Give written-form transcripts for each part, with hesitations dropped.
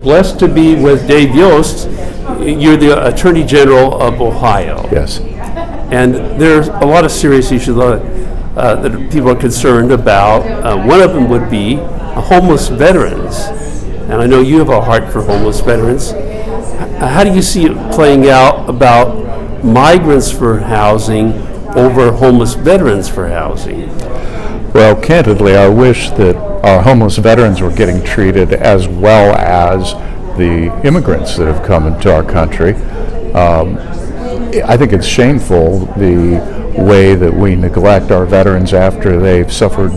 Blessed to be with Dave Yost. You're the Attorney General of Ohio. Yes. And there's a lot of serious issues that people are concerned about. One of them would be homeless veterans. And I know you have a heart for homeless veterans. How do you see it playing out about migrants for housing over homeless veterans for housing? Well, candidly, I wish that our homeless veterans were getting treated as well as the immigrants that have come into our country. I think it's shameful the way that we neglect our veterans after they've suffered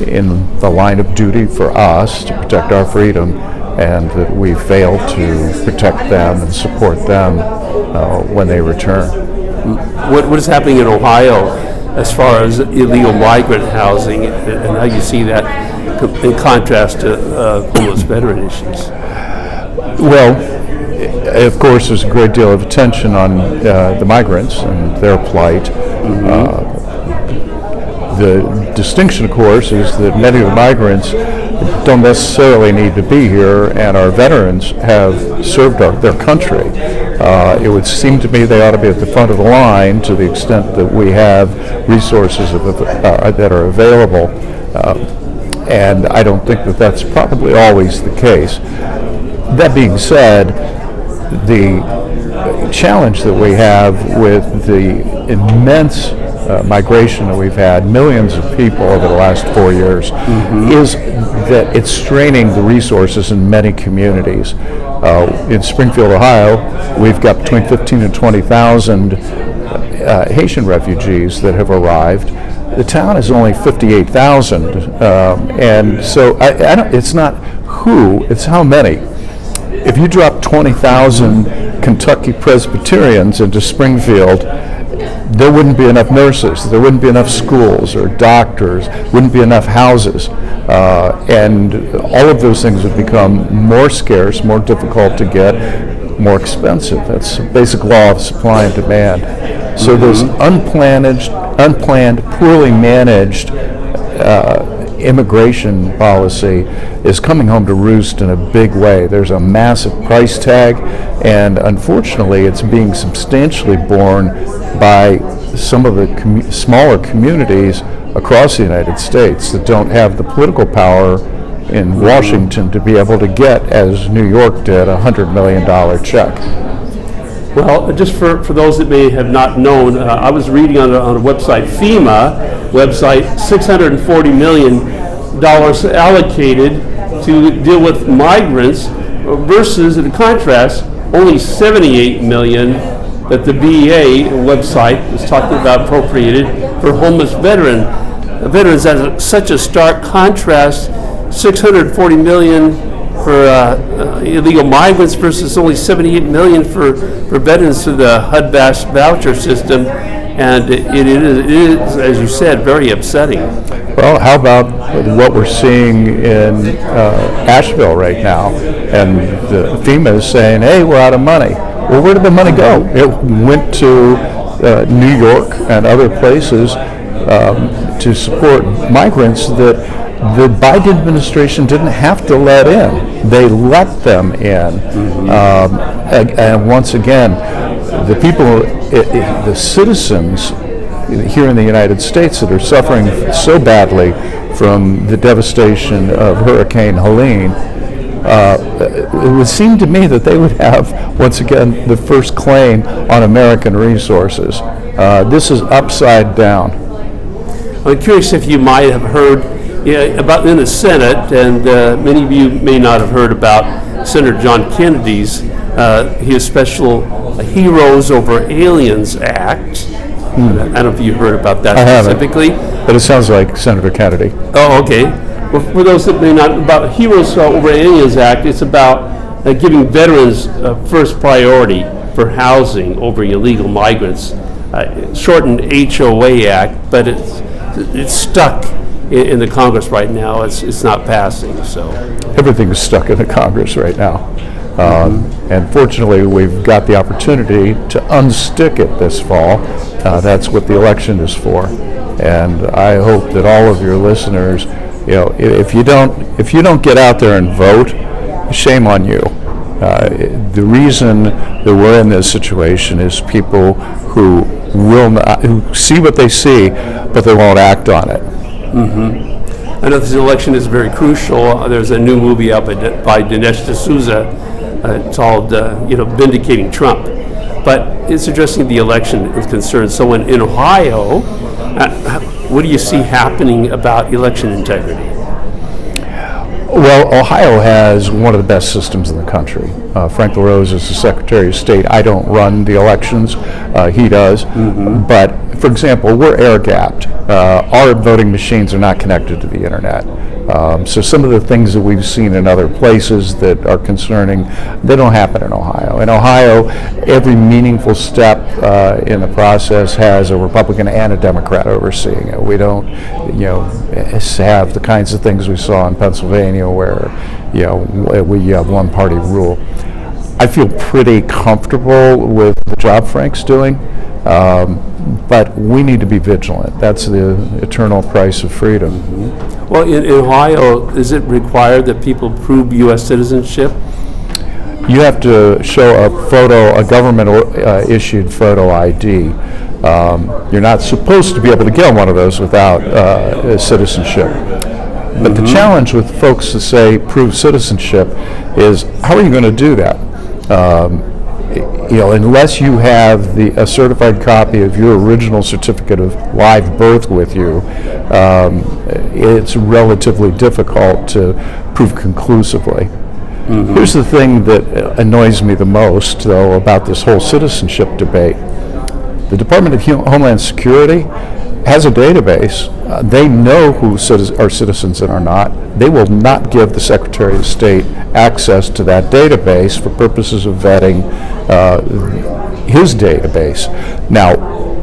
in the line of duty for us to protect our freedom, and that we fail to protect them and support them when they return. What is happening in Ohio as far as illegal migrant housing and how you see that in contrast to homeless veteran issues? Well, of course, there's a great deal of attention on the migrants and their plight. The distinction, of course, is that many of the migrants don't necessarily need to be here, and our veterans have served their country. It would seem to me they ought to be at the front of the line to the extent that we have resources that are available, and I don't think that that's probably always the case. That being said, the challenge that we have with the immense migration that we've had, millions of people over the last 4 years, is that it's straining the resources in many communities. In Springfield, Ohio, we've got between 15 and 20,000 Haitian refugees that have arrived. The town is only 58,000, and so it's not who, it's how many. If you drop 20,000 Kentucky Presbyterians into Springfield, there wouldn't be enough nurses, there wouldn't be enough schools or doctors, wouldn't be enough houses, and all of those things would become more scarce, more difficult to get, more expensive. That's a basic law of supply and demand. So this unplanned, poorly managed immigration policy is coming home to roost in a big way. There's a massive price tag, and unfortunately it's being substantially borne by some of the smaller communities across the United States that don't have the political power in Washington to be able to get, as New York did, a $100 million check. Well, just for those that may have not known, I was reading on a website, FEMA website, $640 million allocated to deal with migrants versus, in contrast, only $78 million that the BEA website is talking about appropriated for homeless veterans. That's such a stark contrast, $640 million for illegal migrants versus only $78 million for veterans through the HUD-VAST voucher system, and it is, as you said, very upsetting. Well, how about what we're seeing in Asheville right now? And the FEMA is saying, hey, we're out of money. Well, where did the money go? It went to New York and other places to support migrants that the Biden administration didn't have to let in. They let them in. And once again, the people, the citizens here in the United States that are suffering so badly from the devastation of Hurricane Helene, it would seem to me that they would have, once again, the first claim on American resources. This is upside down. I'm curious if you might have heard about in the Senate, and many of you may not have heard about Senator John Kennedy's his special Heroes Over Aliens Act. I don't know if you heard about that specifically. But it sounds like Senator Kennedy. Oh, okay. Well, for those that may not, about Heroes Over Aliens Act, it's about giving veterans first priority for housing over illegal migrants. Shortened HOA Act, but it's stuck in the Congress right now. It's not passing. So everything is stuck in the Congress right now. And fortunately, we've got the opportunity to unstick it this fall. That's what the election is for. And I hope that all of your listeners, if you don't get out there and vote, shame on you. The reason that we're in this situation is people who will not, who see what they see, but they won't act on it. I know this election is very crucial. There's a new movie out by Dinesh D'Souza called, Vindicating Trump. But it's addressing the election is concerned. So in Ohio, what do you see happening about election integrity? Well, Ohio has one of the best systems in the country. Frank LaRose is the Secretary of State. I don't run the elections, he does. But, for example, we're air-gapped. Our voting machines are not connected to the internet. So some of the things that we've seen in other places that are concerning, they don't happen in Ohio. In Ohio, every meaningful step in the process has a Republican and a Democrat overseeing it. We don't, have the kinds of things we saw in Pennsylvania where, we have one-party rule. I feel pretty comfortable with the job Frank's doing. But we need to be vigilant. That's the eternal price of freedom. Well, in Ohio, is it required that people prove U.S. citizenship? You have to show a government-issued photo ID. You're not supposed to be able to get one of those without citizenship. But the challenge with folks that say prove citizenship is, how are you going to do that? Unless you have a certified copy of your original certificate of live birth with you, it's relatively difficult to prove conclusively. Here's the thing that annoys me the most, though, about this whole citizenship debate. The Department of Homeland Security has a database. They know who are citizens and are not. They will not give the Secretary of State access to that database for purposes of vetting his database. Now,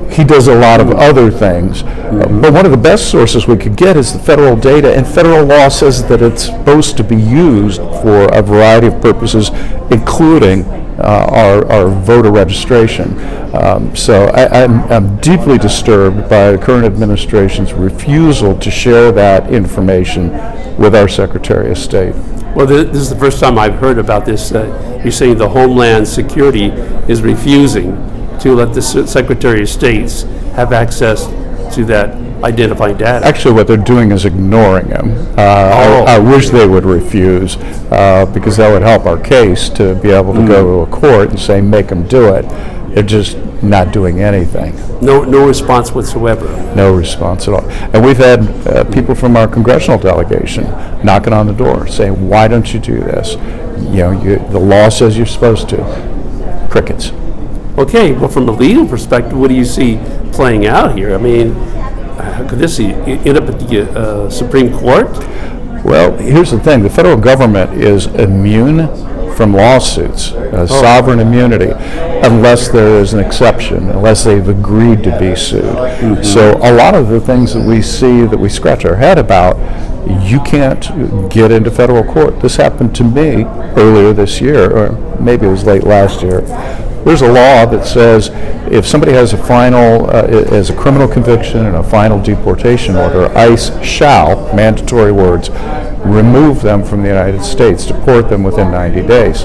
he does a lot of other things, but one of the best sources we could get is the federal data, and federal law says that it's supposed to be used for a variety of purposes, including our voter registration. So I'm deeply disturbed by the current administration's refusal to share that information with our Secretary of State. Well, this is the first time I've heard about this. You're saying the Homeland Security is refusing to let the Secretary of State have access to that identifying data. Actually, what they're doing is ignoring him. I wish they would refuse, because that would help our case to be able to go to a court and say, make them do it. They're just not doing anything. No response whatsoever. No response at all. And we've had people from our congressional delegation knocking on the door saying, why don't you do this? The law says you're supposed to. Crickets. Okay, well, from a legal perspective, what do you see playing out here? I mean, could this end up at the Supreme Court? Well, here's the thing. The federal government is immune from lawsuits, sovereign immunity, unless there is an exception, unless they've agreed to be sued. So a lot of the things that we see that we scratch our head about, you can't get into federal court. This happened to me earlier this year, or maybe it was late last year. There's a law that says if somebody has a criminal conviction and a final deportation order, ICE shall, mandatory words, remove them from the United States, deport them within 90 days.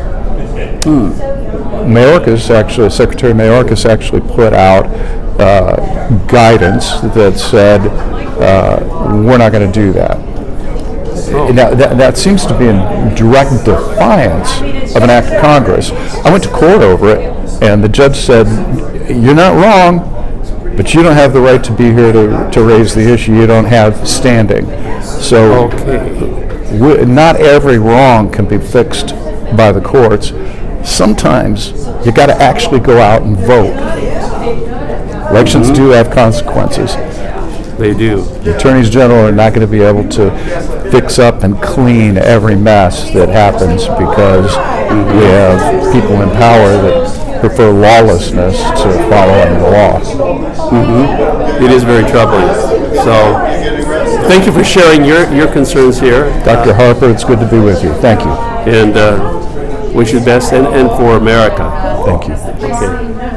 Secretary Mayorkas actually put out guidance that said we're not going to do that. Now, that seems to be in direct defiance of an act of Congress. I went to court over it, and the judge said, you're not wrong, but you don't have the right to be here to raise the issue. You don't have standing. So not every wrong can be fixed by the courts. Sometimes you got to actually go out and vote. Elections do have consequences. They do. The attorneys general are not going to be able to fix up and clean every mess that happens because we have people in power that prefer lawlessness to following the law. It is very troubling. So thank you for sharing your concerns here. Dr. Harper, it's good to be with you. Thank you. And wish you the best and for America. Thank you. Okay.